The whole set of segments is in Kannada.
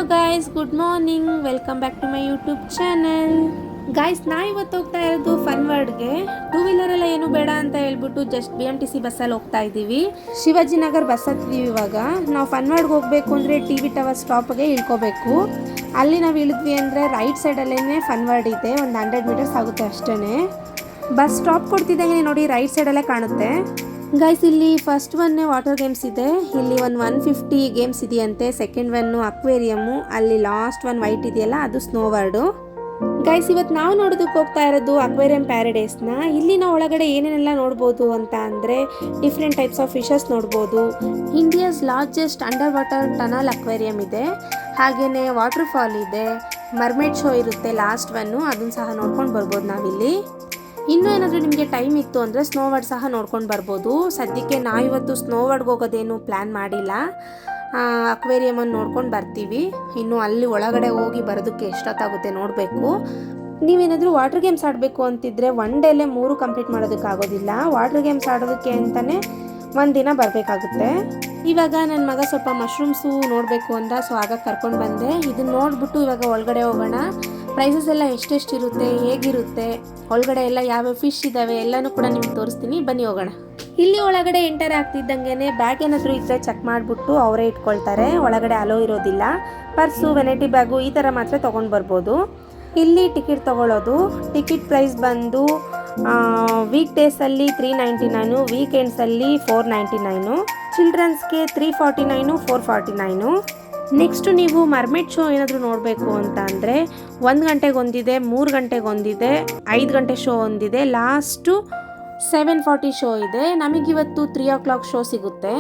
Guys, good morning. Welcome back to my YouTube channel. Guys, ನಾ ಇವತ್ತು ಹೋಗ್ತಾ ಇರೋದು ಫನ್ ವರ್ಡ್ಗೆ. ಟೂ ವೀಲರ್ ಎಲ್ಲ ಏನು ಬೇಡ ಅಂತ ಹೇಳ್ಬಿಟ್ಟು ಜಸ್ಟ್ BMTC ಬಸ್ಸಲ್ಲಿ ಹೋಗ್ತಾ ಇದ್ದೀವಿ. ಶಿವಾಜಿನಗರ್ ಬಸ್ ಹತ್ತಿದ್ದೀವಿ. ಇವಾಗ ನಾವು ಫನ್ ವರ್ಡ್ಗೆ ಹೋಗಬೇಕು ಅಂದರೆ TV ಟವರ್ ಸ್ಟಾಪ್ಗೆ ಇಳ್ಕೋಬೇಕು. ಅಲ್ಲಿ ನಾವು ಇಳಿದ್ವಿ ಅಂದರೆ ರೈಟ್ ಸೈಡಲ್ಲೇ ಫನ್ ವರ್ಡ್ ಇದೆ. ಒಂದು 100 ಮೀಟರ್ಸ್ ಆಗುತ್ತೆ ಅಷ್ಟೇ. ಬಸ್ ಸ್ಟಾಪ್ ಕೊಡ್ತಿದ್ದಂಗೆ ನೋಡಿ ರೈಟ್ ಸೈಡಲ್ಲೇ ಕಾಣುತ್ತೆ. ಗೈಸ್, ಇಲ್ಲಿ ಫಸ್ಟ್ ಒನ್ನೇ ವಾಟರ್ ಗೇಮ್ಸ್ ಇದೆ. ಇಲ್ಲಿ ಒಂದು 150 ಗೇಮ್ಸ್ ಇದೆಯಂತೆ. Second one aquarium. ಅಲ್ಲಿ ಲಾಸ್ಟ್ ಒನ್ ವೈಟ್ ಇದೆಯಲ್ಲ, ಅದು ಸ್ನೋ ವರ್ಡು. ಗೈಸ್, ಇವತ್ತು ನಾವು ನೋಡೋದಕ್ಕೆ ಹೋಗ್ತಾ ಇರೋದು ಅಕ್ವೇರಿಯಂ ಪ್ಯಾರಡೈಸ್ನ. ಇಲ್ಲಿನ ಒಳಗಡೆ ಏನೇನೆಲ್ಲ ನೋಡ್ಬೋದು ಅಂತ ಅಂದರೆ ಡಿಫ್ರೆಂಟ್ ಟೈಪ್ಸ್ ಆಫ್ ಫಿಶಸ್ ನೋಡ್ಬೋದು. India's largest under water tunnel aquarium ಇದೆ. ಹಾಗೆಯೇ ವಾಟರ್ ಫಾಲ್ ಇದೆ. ಮರ್ಮೇಡ್ ಶೋ ಇರುತ್ತೆ ಲಾಸ್ಟ್ ಒನ್ನು, ಅದನ್ನು ಸಹ ನೋಡ್ಕೊಂಡು ಬರ್ಬೋದು ನಾವಿಲ್ಲಿ. ಇನ್ನೂ ಏನಾದರೂ ನಿಮಗೆ ಟೈಮ್ ಇತ್ತು ಅಂದರೆ ಸ್ನೋ ವರ್ಡ್ ಸಹ ನೋಡ್ಕೊಂಡು ಬರ್ಬೋದು. ಸದ್ಯಕ್ಕೆ ನಾವಿವತ್ತು ಸ್ನೋ ವರ್ಡ್ಗೆ ಹೋಗೋದೇನು ಪ್ಲ್ಯಾನ್ ಮಾಡಿಲ್ಲ. ಅಕ್ವೇರಿಯಮನ್ನು ನೋಡ್ಕೊಂಡು ಬರ್ತೀವಿ. ಇನ್ನು ಅಲ್ಲಿ ಒಳಗಡೆ ಹೋಗಿ ಬರೋದಕ್ಕೆ ಎಷ್ಟೊತ್ತಾಗುತ್ತೆ ನೋಡಬೇಕು. ನೀವೇನಾದರೂ ವಾಟರ್ ಗೇಮ್ಸ್ ಆಡಬೇಕು ಅಂತಿದ್ರೆ ಒನ್ ಡೇಲೇ 3 ಕಂಪ್ಲೀಟ್ ಮಾಡೋದಕ್ಕಾಗೋದಿಲ್ಲ. ವಾಟರ್ ಗೇಮ್ಸ್ ಆಡೋದಕ್ಕೆ ಅಂತಲೇ ಒಂದು ದಿನ ಬರಬೇಕಾಗುತ್ತೆ. ಇವಾಗ ನನ್ನ ಮಗ ಸ್ವಲ್ಪ ಮಶ್ರೂಮ್ಸು ನೋಡಬೇಕು ಅಂದ, ಸೊ ಆಗ ಕರ್ಕೊಂಡು ಬಂದೆ. ಇದನ್ನು ನೋಡಿಬಿಟ್ಟು ಇವಾಗ ಒಳಗಡೆ ಹೋಗೋಣ. ಪ್ರೈಸಸ್ ಎಲ್ಲ ಎಷ್ಟೆಷ್ಟಿರುತ್ತೆ, ಹೇಗಿರುತ್ತೆ, ಒಳಗಡೆ ಎಲ್ಲ ಯಾವ್ಯಾವ ಫಿಶ್ ಇದ್ದಾವೆ ಎಲ್ಲನೂ ಕೂಡ ನಿಮ್ಗೆ ತೋರಿಸ್ತೀನಿ. ಬನ್ನಿ ಹೋಗೋಣ. ಇಲ್ಲಿ ಒಳಗಡೆ ಎಂಟರ್ ಆಗ್ತಿದ್ದಂಗೆ ಬ್ಯಾಗ್ ಏನಾದರೂ ಇದ್ದರೆ ಚೆಕ್ ಮಾಡಿಬಿಟ್ಟು ಅವರೇ ಇಟ್ಕೊಳ್ತಾರೆ. ಒಳಗಡೆ ಅಲೋ ಇರೋದಿಲ್ಲ. ಪರ್ಸು, ವೆನೈಟಿ ಬ್ಯಾಗು ಈ ಥರ ಮಾತ್ರ ತೊಗೊಂಡು ಬರ್ಬೋದು. ಇಲ್ಲಿ ಟಿಕೆಟ್ ತೊಗೊಳ್ಳೋದು. ಟಿಕೆಟ್ ಪ್ರೈಸ್ ಬಂದು ವೀಕ್ ಡೇಸಲ್ಲಿ 399, ವೀಕೆಂಡ್ಸಲ್ಲಿ 499, ಚಿಲ್ಡ್ರನ್ಸ್ಗೆ 349, 449. ನೆಕ್ಸ್ಟು ನೀವು ಮರ್ಮೇಡ್ ಶೋ ಏನಾದರೂ ನೋಡಬೇಕು ಅಂತ ಅಂದರೆ 1 ಗಂಟೆಗೆ ಒಂದಿದೆ, 3 ಗಂಟೆಗೆ ಒಂದಿದೆ, 5 ಗಂಟೆ ಶೋ ಒಂದಿದೆ, ಲಾಸ್ಟು 7:40 ಶೋ ಇದೆ. ನಮಗಿವತ್ತು 3 o'clock ಶೋ ಸಿಗುತ್ತೆ.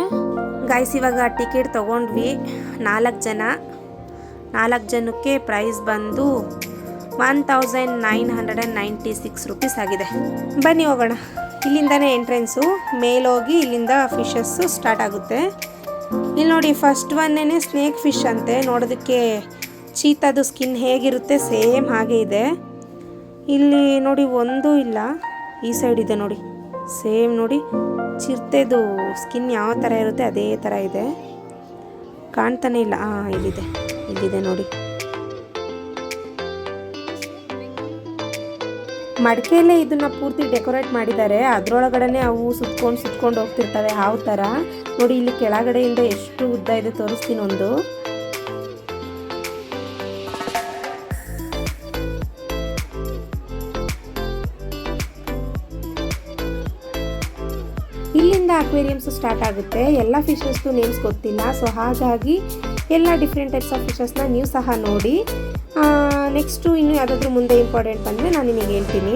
ಗೈಸ್, ಇವಾಗ ಟಿಕೆಟ್ ತೊಗೊಂಡ್ವಿ. 4 ಜನಕ್ಕೆ ಪ್ರೈಸ್ ಬಂದು 1996 ರುಪೀಸ್ ಆಗಿದೆ. ಬನ್ನಿ ಹೋಗೋಣ. ಇಲ್ಲಿಂದನೇ ಎಂಟ್ರೆನ್ಸು. ಮೇಲೋಗಿ ಇಲ್ಲಿಂದ ಫಿಶಸ್ಸು ಸ್ಟಾರ್ಟ್ ಆಗುತ್ತೆ. ಇಲ್ಲಿ ನೋಡಿ, ಫಸ್ಟ್ ಒನ್ನೇ ಸ್ನೇಕ್ ಫಿಶ್ ಅಂತೆ. ನೋಡೋದಕ್ಕೆ ಚೀತಾದು ಸ್ಕಿನ್ ಹೇಗಿರುತ್ತೆ ಸೇಮ್ ಹಾಗೆ ಇದೆ. ಇಲ್ಲಿ ನೋಡಿ, ಒಂದು ಇಲ್ಲ, ಈ ಸೈಡ್ ಇದೆ ನೋಡಿ, ಸೇಮ್ ನೋಡಿ ಚಿರತೆದು ಸ್ಕಿನ್ ಯಾವ ಥರ ಇರುತ್ತೆ ಅದೇ ಥರ ಇದೆ. ಕಾಣ್ತಾನೆ ಇಲ್ಲ. ಇಲ್ಲಿದೆ ನೋಡಿ. ಮಡಿಕೆಯಲ್ಲೇ ಇದನ್ನು ಪೂರ್ತಿ ಡೆಕೋರೇಟ್ ಮಾಡಿದ್ದಾರೆ. ಅದರೊಳಗಡೆ ಅವು ಸುತ್ಕೊಂಡು ಹೋಗ್ತಿರ್ತವೆ ಹಾವು ಥರ. ನೋಡಿ, ಇಲ್ಲಿ ಕೆಳಗಡೆಯಿಂದ ಎಷ್ಟು ಉದ್ದ ಇದೆ ತೋರಿಸ್ತೀನಿ ಒಂದು. ಇಲ್ಲಿಂದ ಅಕ್ವೇರಿಯಮ್ಸ್ ಸ್ಟಾರ್ಟ್ ಆಗುತ್ತೆ. ಎಲ್ಲ ಫಿಶಸ್ದು ನೇಮ್ಸ್ ಗೊತ್ತಿಲ್ಲ, ಸೊ ಹಾಗಾಗಿ ಎಲ್ಲ ಡಿಫ್ರೆಂಟ್ ಟೈಪ್ಸ್ ಆಫ್ ಫಿಶಸ್ನ ನೀವು ಸಹ ನೋಡಿ. ನೆಕ್ಸ್ಟು ಇನ್ನೂ ಯಾವುದಾದ್ರೂ ಮುಂದೆ ಇಂಪಾರ್ಟೆಂಟ್ ಬಂದರೆ ನಾನು ನಿಮಗೆ ಹೇಳ್ತೀನಿ.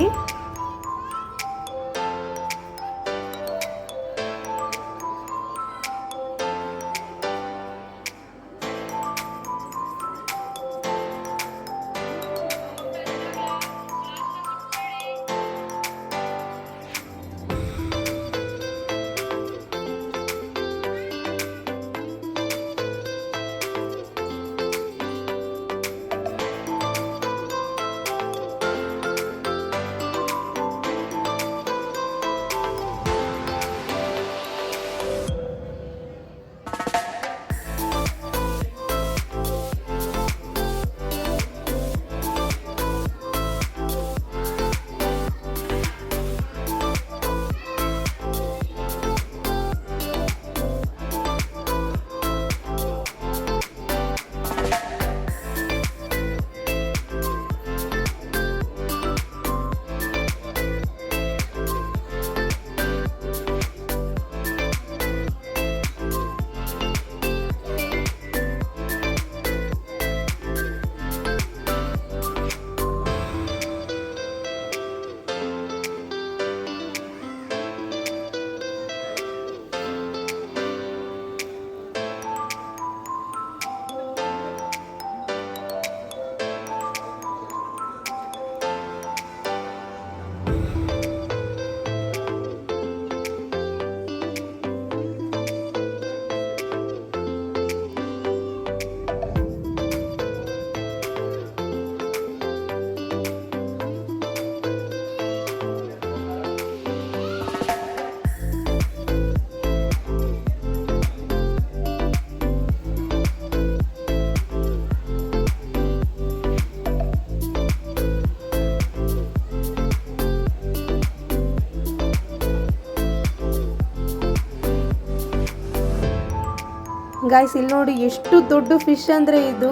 ಗಾಯ್ಸ್ ಇಲ್ಲಿ ನೋಡಿ ಎಷ್ಟು ದೊಡ್ಡ ಫಿಶ್ ಅಂದರೆ ಇದು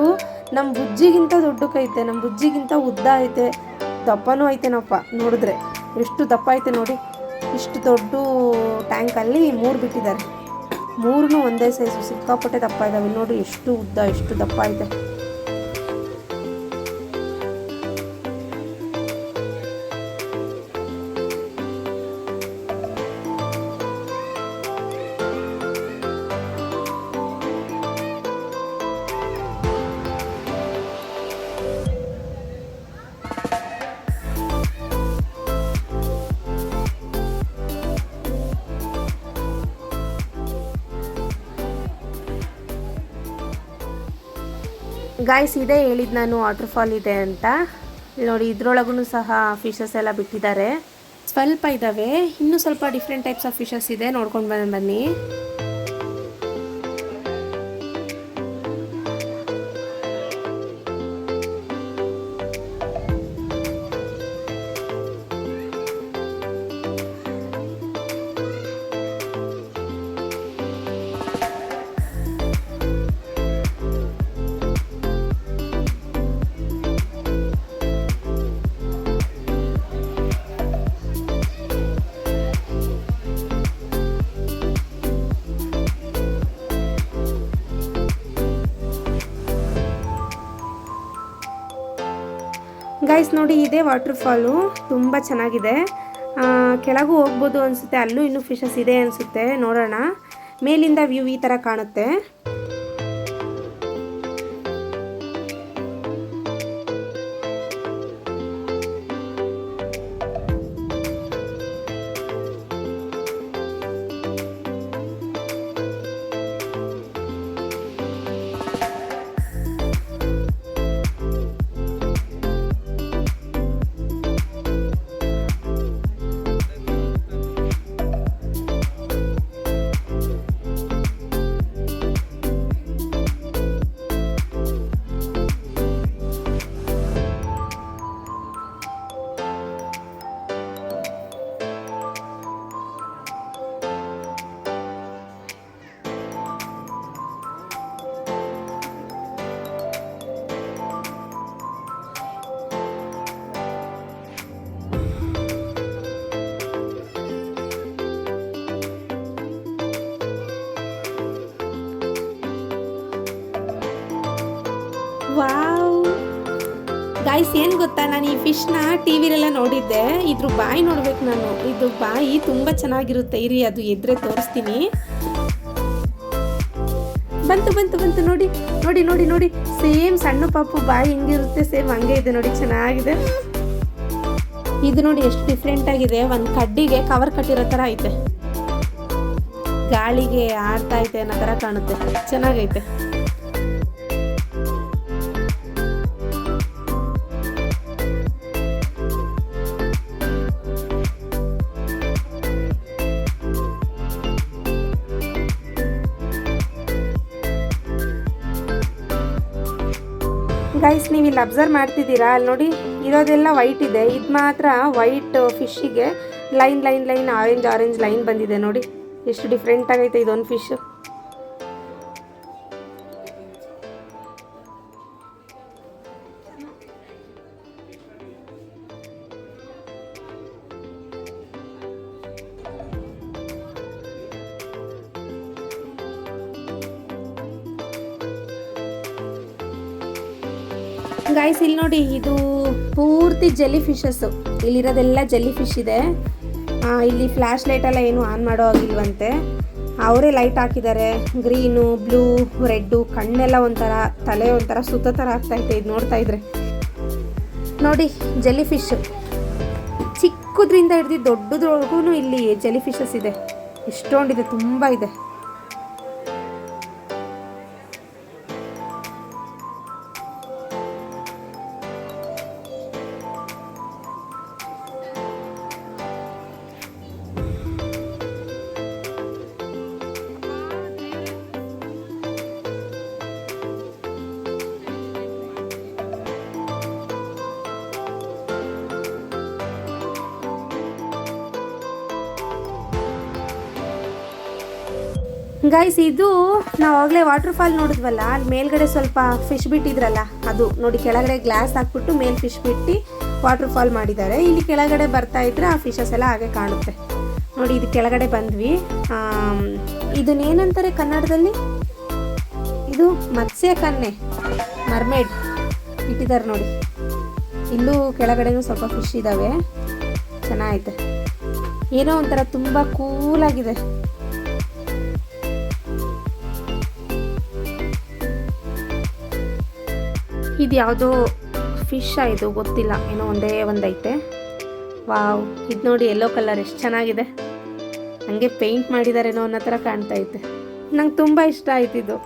ನಮ್ಮ ಬುಜ್ಜಿಗಿಂತ ದೊಡ್ಡಕ್ಕೈತೆ, ನಮ್ಮ ಬುಜ್ಜಿಗಿಂತ ಉದ್ದ ಐತೆ, ದಪ್ಪನೂ ಐತೆನಪ್ಪ. ನೋಡಿದ್ರೆ ಎಷ್ಟು ದಪ್ಪ ಐತೆ ನೋಡಿ. ಇಷ್ಟು ದೊಡ್ಡ ಟ್ಯಾಂಕಲ್ಲಿ 3 ಬಿಟ್ಟಿದ್ದಾರೆ, 3 ಒಂದೇ ಸೈಜು, ಸಿಕ್ಕಾಪಟ್ಟೆ ದಪ್ಪ ಇದ್ದಾವೆ. ನೋಡಿ ಎಷ್ಟು ಉದ್ದ ಎಷ್ಟು ದಪ್ಪ ಐತೆ. ಗಾಯ್ಸ್ ಇದೇ ಹೇಳಿದ್ದು ನಾನು ವಾಟರ್ ಫಾಲ್ ಇದೆ ಅಂತ. ನೋಡಿ ಇದ್ರೊಳಗೂ ಸಹ ಫಿಶಸ್ ಎಲ್ಲ ಬಿಟ್ಟಿದ್ದಾರೆ, ಸ್ವಲ್ಪ ಇದ್ದಾವೆ. ಇನ್ನೂ ಸ್ವಲ್ಪ ಡಿಫ್ರೆಂಟ್ ಟೈಪ್ಸ್ ಆಫ್ ಫಿಶಸ್ ಇದೆ, ನೋಡ್ಕೊಂಡು ಬನ್ನಿ. ಗೈಸ್ ನೋಡಿ ಇದೇ ವಾಟರ್ ಫಾಲು, ತುಂಬ ಚೆನ್ನಾಗಿದೆ. ಕೆಳಗೂ ಹೋಗ್ಬೋದು ಅನಿಸುತ್ತೆ, ಅಲ್ಲೂ ಇನ್ನೂ ಫಿಶಸ್ ಇದೆ ಅನಿಸುತ್ತೆ, ನೋಡೋಣ. ಮೇಲಿಂದ ವ್ಯೂ ಈ ಥರ ಕಾಣುತ್ತೆ. ವಾವ್ ಗಾಯ್ಸ್, ಏನು ಗೊತ್ತಾ, ನಾನು ಈ ಫಿಶ್ನ ಟಿ ವಿಲೆಲ್ಲ ನೋಡಿದ್ದೆ. ಇದ್ರ ಬಾಯಿ ನೋಡ್ಬೇಕು ನಾನು. ಇದು ಬಾಯಿ ತುಂಬ ಚೆನ್ನಾಗಿರುತ್ತೆ. ಇರಿ ಅದು ಎದ್ರೆ ತೋರಿಸ್ತೀನಿ. ಬಂತು ಬಂತು ಬಂತು ನೋಡಿ ನೋಡಿ ನೋಡಿ ನೋಡಿ, ಸೇಮ್ ಸಣ್ಣ ಪಾಪು ಬಾಯಿ ಹಿಂಗಿರುತ್ತೆ, ಸೇಮ್ ಹಂಗೆ ಇದೆ ನೋಡಿ, ಚೆನ್ನಾಗಿದೆ. ಇದು ನೋಡಿ ಎಷ್ಟು ಡಿಫ್ರೆಂಟ್ ಆಗಿದೆ. ಒಂದು ಕಡ್ಡಿಗೆ ಕವರ್ ಕಟ್ಟಿರೋ ಥರ ಐತೆ, ಗಾಳಿಗೆ ಆಡ್ತಾ ಐತೆ ಅನ್ನೋ ಥರ ಕಾಣುತ್ತೆ, ಚೆನ್ನಾಗೈತೆ. ಗೈಸ್ ನೀವು ಇಲ್ಲಿ ಅಬ್ಸರ್ವ್ ಮಾಡ್ತಿದ್ದೀರಾ, ಅಲ್ಲಿ ನೋಡಿ ಇರೋದೆಲ್ಲ ವೈಟ್ ಇದೆ, ಇದು ಮಾತ್ರ ವೈಟ್ ಫಿಶ್ಶಿಗೆ line line line orange orange line ಬಂದಿದೆ. ನೋಡಿ ಎಷ್ಟು ಡಿಫ್ರೆಂಟ್ ಆಗೈತೆ ಇದೊಂದು ಫಿಶ್. ಗೈಸ್ ಇಲ್ಲಿ ನೋಡಿ, ಇದು ಪೂರ್ತಿ ಜೆಲ್ಲಿ ಫಿಶಸ್ಸು. ಇಲ್ಲಿರೋದೆಲ್ಲ ಜೆಲ್ಲಿ ಫಿಶ್ ಇದೆ. ಇಲ್ಲಿ ಫ್ಲ್ಯಾಶ್ ಲೈಟೆಲ್ಲ ಏನು ಆನ್ ಮಾಡೋ ಆಗಿಲ್ವಂತೆ, ಅವರೇ ಲೈಟ್ ಹಾಕಿದ್ದಾರೆ. ಗ್ರೀನು, ಬ್ಲೂ, ರೆಡ್ಡು, ಕಣ್ಣೆಲ್ಲ ಒಂಥರ, ತಲೆ ಒಂಥರ ಸುತ್ತ ಥರ ಆಗ್ತಾಯಿದೆ ಇದು ನೋಡ್ತಾ ಇದ್ರೆ. ನೋಡಿ ಜೆಲ್ಲಿ ಫಿಶ್, ಚಿಕ್ಕದ್ರಿಂದ ಹಿಡ್ದು ದೊಡ್ಡದ್ರೊಳಗೂ ಇಲ್ಲಿ ಜೆಲ್ಲಿ ಫಿಶಸ್ ಇದೆ. ಎಷ್ಟೊಂದಿದೆ, ತುಂಬ ಇದೆ. ಗೈಸ್ ಇದು ನಾವು ಆಗಲೇ ವಾಟರ್ ಫಾಲ್ ನೋಡಿದ್ವಲ್ಲ, ಅಲ್ಲಿ ಮೇಲ್ಗಡೆ ಸ್ವಲ್ಪ ಫಿಶ್ ಬಿಟ್ಟಿದ್ರಲ್ಲ ಅದು ನೋಡಿ, ಕೆಳಗಡೆ ಗ್ಲಾಸ್ ಹಾಕ್ಬಿಟ್ಟು ಮೇಲೆ ಫಿಶ್ ಬಿಟ್ಟು ವಾಟರ್ ಫಾಲ್ ಮಾಡಿದ್ದಾರೆ. ಇಲ್ಲಿ ಕೆಳಗಡೆ ಬರ್ತಾ ಇದ್ರೆ ಆ ಫಿಶಸ್ ಎಲ್ಲ ಹಾಗೆ ಕಾಣುತ್ತೆ ನೋಡಿ. ಇದು ಕೆಳಗಡೆ ಬಂದ್ವಿ. ಇದನ್ನೇನಂತಾರೆ ಕನ್ನಡದಲ್ಲಿ? ಇದು ಮತ್ಸ್ಯ ಕನ್ಯೆ, ಮರ್ಮೇಡ್ ಇಟ್ಟಿದ್ದಾರೆ ನೋಡಿ. ಇಲ್ಲೂ ಕೆಳಗಡೆನೂ ಸ್ವಲ್ಪ ಫಿಶ್ ಇದ್ದಾವೆ, ಚೆನ್ನಾಗೈತೆ. ಏನೋ ಒಂಥರ ತುಂಬ ಕೂಲಾಗಿದೆ. ಇದು ಯಾವುದೋ ಫಿಶ್ ಇದು ಗೊತ್ತಿಲ್ಲ, ಏನೋ ಒಂದೇ ಒಂದೈತೆ. ವಾವ್, ಇದು ನೋಡಿ ಯೆಲ್ಲೋ ಕಲರ್ ಎಷ್ಟು ಚೆನ್ನಾಗಿದೆ. ಹಂಗೆ ಪೇಂಟ್ ಮಾಡಿದಾರೇನೋ ಅನ್ನೋ ಥರ ಕಾಣ್ತಾ ಐತೆ. ನಂಗೆ ತುಂಬ ಇಷ್ಟ ಆಯ್ತು ಇದು.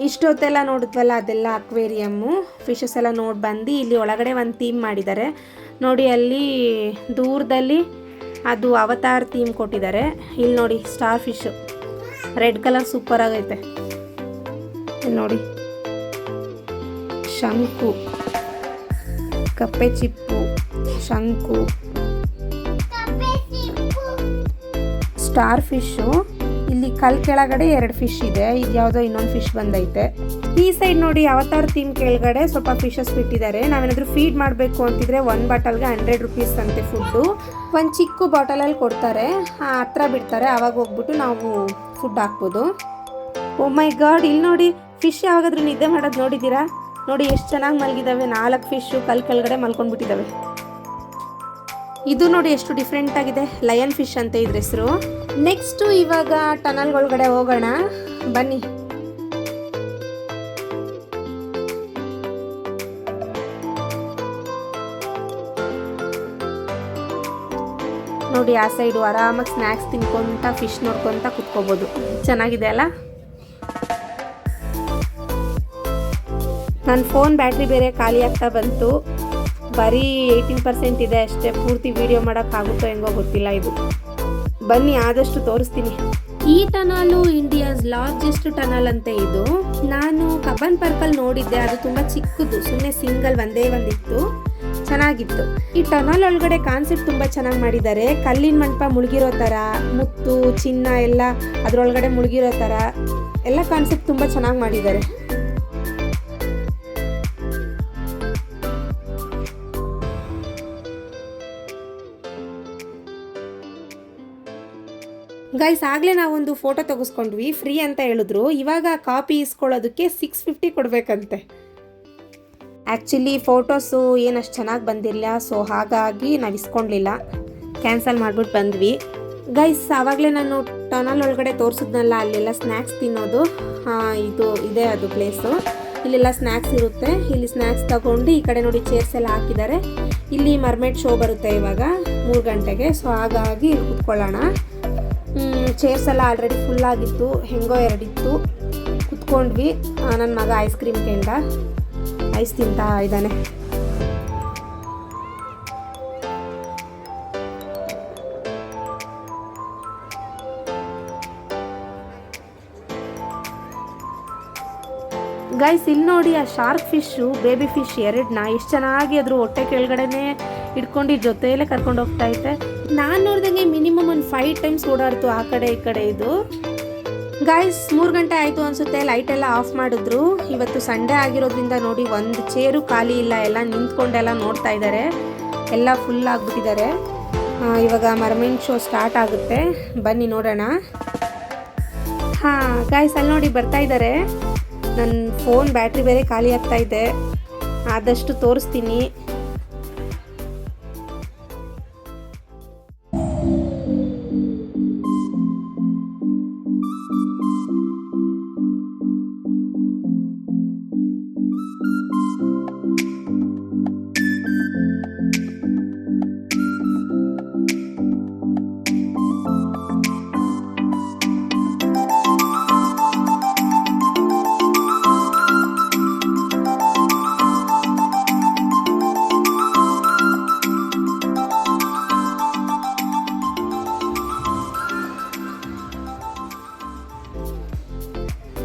ಇಷ್ಟೊತ್ತೆಲ್ಲ ನೋಡಿದ್ವಲ್ಲ ಅದೆಲ್ಲ ಅಕ್ವೇರಿಯಮ್ಮು, ಫಿಶಸ್ ಎಲ್ಲ ನೋಡಿ ಬಂದು ಇಲ್ಲಿ ಒಳಗಡೆ ಒಂದು ಥೀಮ್ ಮಾಡಿದ್ದಾರೆ ನೋಡಿ. ಅಲ್ಲಿ ದೂರದಲ್ಲಿ ಅದು ಅವತಾರ್ ಥೀಮ್ ಕೊಟ್ಟಿದ್ದಾರೆ. ಇಲ್ಲಿ ನೋಡಿ star fish red colour super ಆಗೈತೆ. ಇಲ್ಲಿ ನೋಡಿ ಶಂಕು, ಕಪ್ಪೆ ಚಿಪ್ಪು, ಶಂಕು, ಸ್ಟಾರ್ ಫಿಶು. ಇಲ್ಲಿ ಕಲ್ ಕೆಳಗಡೆ 2 ಫಿಶ್ ಇದೆ. ಇದು ಯಾವುದೋ ಇನ್ನೊಂದು ಫಿಶ್ ಬಂದೈತೆ. ಈ ಸೈಡ್ ನೋಡಿ ಅವತಾರ್ ಥೀಮ್ ಕೆಳಗಡೆ ಸ್ವಲ್ಪ ಫಿಶಸ್ ಬಿಟ್ಟಿದ್ದಾರೆ. ನಾವೇನಾದರೂ ಫೀಡ್ ಮಾಡಬೇಕು ಅಂತಿದ್ರೆ 1 ಬಾಟಲ್ಗೆ 100 ರೂಪೀಸ್ ಅಂತೆ ಫುಡ್ಡು. ಒಂದು ಚಿಕ್ಕ ಬಾಟಲಲ್ಲಿ ಕೊಡ್ತಾರೆ, ಹತ್ರ ಬಿಡ್ತಾರೆ, ಆವಾಗ ಹೋಗ್ಬಿಟ್ಟು ನಾವು ಫುಡ್ ಹಾಕ್ಬೋದು. ಓ ಮೈ ಗಾಡ್, ಇಲ್ಲಿ ನೋಡಿ ಫಿಶ್ ಯಾವಾಗಾದ್ರೂ ನಿದ್ದೆ ಮಾಡೋದು ನೋಡಿದ್ದೀರಾ? ನೋಡಿ ಎಷ್ಟು ಚೆನ್ನಾಗಿ ಮಲಗಿದ್ದಾವೆ. 4 ಫಿಶು ಕೆಳಗಡೆ ಮಲ್ಕೊಂಡ್ಬಿಟ್ಟಿದ್ದಾವೆ. ಇದು ನೋಡಿ ಎಷ್ಟು ಡಿಫ್ರೆಂಟ್ ಆಗಿದೆ, ಲಯನ್ ಫಿಶ್ ಅಂತ ಇದ್ರ ಹೆಸರು. ನೆಕ್ಸ್ಟು ಇವಾಗ ಟನಲ್ಗೊಳಗಡೆ ಹೋಗೋಣ ಬನ್ನಿ. ನೋಡಿ ಆ ಸೈಡು ಆರಾಮಾಗಿ ಸ್ನ್ಯಾಕ್ಸ್ ತಿನ್ಕೊಂತ ಫಿಶ್ ನೋಡ್ಕೊತ ಕುತ್ಕೋಬೋದು. ಚೆನ್ನಾಗಿದೆ ಅಲ್ಲ? ನನ್ನ ಫೋನ್ ಬ್ಯಾಟ್ರಿ ಬೇರೆ ಖಾಲಿ ಆಗ್ತಾ ಬಂತು. ಬರೀ 18% ಇದೆ ಅಷ್ಟೇ. ಪೂರ್ತಿ ವಿಡಿಯೋ ಮಾಡೋಕ್ಕಾಗುತ್ತೋ ಹೆಂಗೋ ಗೊತ್ತಿಲ್ಲ. ಇದು ಬನ್ನಿ ಆದಷ್ಟು ತೋರಿಸ್ತೀನಿ. ಈ ಟನಲು ಇಂಡಿಯಾಸ್ ಲಾರ್ಜೆಸ್ಟ್ ಟನಲ್ ಅಂತ. ಇದು ನಾನು ಕಬ್ಬನ್ ಪಾರ್ಕಲ್ಲಿ ನೋಡಿದ್ದೆ, ಅದು ತುಂಬ ಚಿಕ್ಕದು, ಸುಮ್ಮನೆ ಸಿಂಗಲ್ ಒಂದೇ ಒಂದಿತ್ತು, ಚೆನ್ನಾಗಿತ್ತು. ಈ ಟನಲ್ ಒಳಗಡೆ ಕಾನ್ಸೆಪ್ಟ್ ತುಂಬ ಚೆನ್ನಾಗಿ ಮಾಡಿದ್ದಾರೆ. ಕಲ್ಲಿನ ಮಂಟಪ ಮುಳುಗಿರೋ ಥರ, ಮುತ್ತು ಚಿನ್ನ ಎಲ್ಲ ಅದರೊಳಗಡೆ ಮುಳುಗಿರೋ ಥರ ಎಲ್ಲ ಕಾನ್ಸೆಪ್ಟ್ ತುಂಬ ಚೆನ್ನಾಗಿ ಮಾಡಿದ್ದಾರೆ. ಗೈಸ್ ಆಗಲೇ ನಾವೊಂದು ಫೋಟೋ ತೆಗೆಸ್ಕೊಂಡ್ವಿ, ಫ್ರೀ ಅಂತ ಹೇಳಿದ್ರು. ಇವಾಗ ಕಾಪಿ ಇಸ್ಕೊಳ್ಳೋದಕ್ಕೆ 650 ಕೊಡಬೇಕಂತೆ. ಆ್ಯಕ್ಚುಲಿ ಫೋಟೋಸು ಏನಷ್ಟು ಚೆನ್ನಾಗಿ ಬಂದಿರಲಿಲ್ಲ, ಸೊ ಹಾಗಾಗಿ ನಾವು ಇಸ್ಕೊಳ್ಲಿಲ್ಲ, ಕ್ಯಾನ್ಸಲ್ ಮಾಡಿಬಿಟ್ಟು ಬಂದ್ವಿ. ಗೈಸ್ ಆವಾಗಲೇ ನಾನು ಟನಲ್ ಒಳಗಡೆ ತೋರಿಸಿದ್ನಲ್ಲ, ಅಲ್ಲೆಲ್ಲ ಸ್ನ್ಯಾಕ್ಸ್ ತಿನ್ನೋದು ಇದೆ ಅದು ಪ್ಲೇಸು. ಇಲ್ಲೆಲ್ಲ ಸ್ನ್ಯಾಕ್ಸ್ ಇರುತ್ತೆ. ಇಲ್ಲಿ ಸ್ನ್ಯಾಕ್ಸ್ ತಗೊಂಡು ಈ ಕಡೆ ನೋಡಿ ಚೇರ್ಸ್ ಎಲ್ಲ ಹಾಕಿದ್ದಾರೆ. ಇಲ್ಲಿ ಮರ್ಮೇಡ್ ಶೋ ಬರುತ್ತೆ ಇವಾಗ 3 ಗಂಟೆಗೆ, ಸೊ ಹಾಗಾಗಿ ಇಲ್ಲಿ ಕುತ್ಕೊಳ್ಳೋಣ. ಚೇರ್ಸ್ ಎಲ್ಲ ಆಲ್ರೆಡಿ ಫುಲ್ ಆಗಿತ್ತು, ಹೆಂಗೋ 2 ಇತ್ತು, ಕುತ್ಕೊಂಡ್ವಿ. ನನ್ನ ಮಗ ಐಸ್ ಕ್ರೀಮ್ ಕೇಂದ, ಐಸ್ ತಿಂತಾ ಇದ್ದಾನೆ. ಗೈಸ್ ಇಲ್ಲಿ ನೋಡಿ ಆ ಶಾರ್ಕ್ ಫಿಶ್ಶು, ಬೇಬಿ ಫಿಶ್ 2ನ ಎಷ್ಟು ಚೆನ್ನಾಗಿ ಅದ್ರ ಹೊಟ್ಟೆ ಕೆಳಗಡೆನೆ ಇಟ್ಕೊಂಡು ಜೊತೆಯಲ್ಲೇ ಕರ್ಕೊಂಡು ಹೋಗ್ತಾ ಐತೆ. ನಾನು ನೋಡ್ದಂಗೆ ಮಿನಿಮಮ್ ಒಂದು 5 ಟೈಮ್ಸ್ ಓಡಾಡ್ತು ಆ ಕಡೆ ಈ ಕಡೆ. ಇದು ಗೈಸ್ 3 ಗಂಟೆ ಆಯಿತು ಅನಿಸುತ್ತೆ, ಲೈಟೆಲ್ಲ ಆಫ್ ಮಾಡಿದ್ರು. ಇವತ್ತು ಸಂಡೇ ಆಗಿರೋದ್ರಿಂದ ನೋಡಿ ಒಂದು ಚೇರು ಖಾಲಿ ಇಲ್ಲ, ಎಲ್ಲ ನಿಂತ್ಕೊಂಡೆಲ್ಲ ನೋಡ್ತಾ ಇದ್ದಾರೆ, ಎಲ್ಲ ಫುಲ್ ಆಗಿಬಿಟ್ಟಿದ್ದಾರೆ. ಇವಾಗ ಮರ್ಮೇಡ್ ಶೋ ಸ್ಟಾರ್ಟ್ ಆಗುತ್ತೆ, ಬನ್ನಿ ನೋಡೋಣ. ಹಾಂ ಗೈಸ್ ಅಲ್ಲಿ ನೋಡಿ ಬರ್ತಾ ಇದ್ದಾರೆ. ನನ್ನ ಫೋನ್ ಬ್ಯಾಟ್ರಿ ಬೇರೆ ಖಾಲಿ ಆಗ್ತಾ ಇದೆ, ಆದಷ್ಟು ತೋರಿಸ್ತೀನಿ.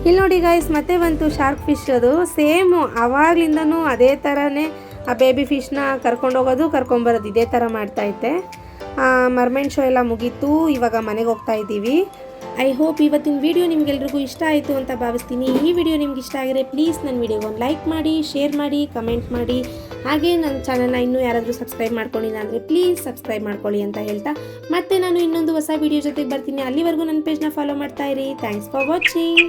ಇಲ್ಲಿ ನೋಡಿ ಗೈಸ್ ಮತ್ತೆ ಬಂತು ಶಾರ್ಕ್ ಫಿಶ್. ಅದು ಸೇಮು ಆವಾಗ್ಲಿಂದನೂ ಅದೇ ಥರನೇ ಆ ಬೇಬಿ ಫಿಶ್ನ ಕರ್ಕೊಂಡೋಗೋದು ಕರ್ಕೊಂಬರೋದು ಇದೇ ಥರ ಮಾಡ್ತಾಯಿದ್ದೆ. ಮರ್ಮೇಡ್ ಶೋ ಎಲ್ಲ ಮುಗೀತು, ಇವಾಗ ಮನೆಗೆ ಹೋಗ್ತಾ ಇದ್ದೀವಿ. ಐ ಹೋಪ್ ಇವತ್ತಿನ ವಿಡಿಯೋ ನಿಮ್ಗೆಲ್ರಿಗೂ ಇಷ್ಟ ಆಯಿತು ಅಂತ ಭಾವಿಸ್ತೀನಿ. ಈ ವಿಡಿಯೋ ನಿಮ್ಗೆ ಇಷ್ಟ ಆಗಿದ್ರೆ ಪ್ಲೀಸ್ ನನ್ನ ವಿಡಿಯೋಗೆ ಒಂದು ಲೈಕ್ ಮಾಡಿ, ಶೇರ್ ಮಾಡಿ, ಕಮೆಂಟ್ ಮಾಡಿ. ಹಾಗೆ ನನ್ನ ಚಾನಲ್ನ ಇನ್ನೂ ಯಾರಾದರೂ ಸಬ್ಸ್ಕ್ರೈಬ್ ಮಾಡ್ಕೊಂಡಿಲ್ಲ ಅಂದರೆ ಪ್ಲೀಸ್ ಸಬ್ಸ್ಕ್ರೈಬ್ ಮಾಡ್ಕೊಳ್ಳಿ ಅಂತ ಹೇಳ್ತಾ ಮತ್ತೆ ನಾನು ಇನ್ನೊಂದು ಹೊಸ ವಿಡಿಯೋ ಜೊತೆಗೆ ಬರ್ತೀನಿ. ಅಲ್ಲಿವರೆಗೂ ನನ್ನ ಪೇಜ್ನ ಫಾಲೋ ಮಾಡ್ತಾ ಇರಿ. Thanks for watching.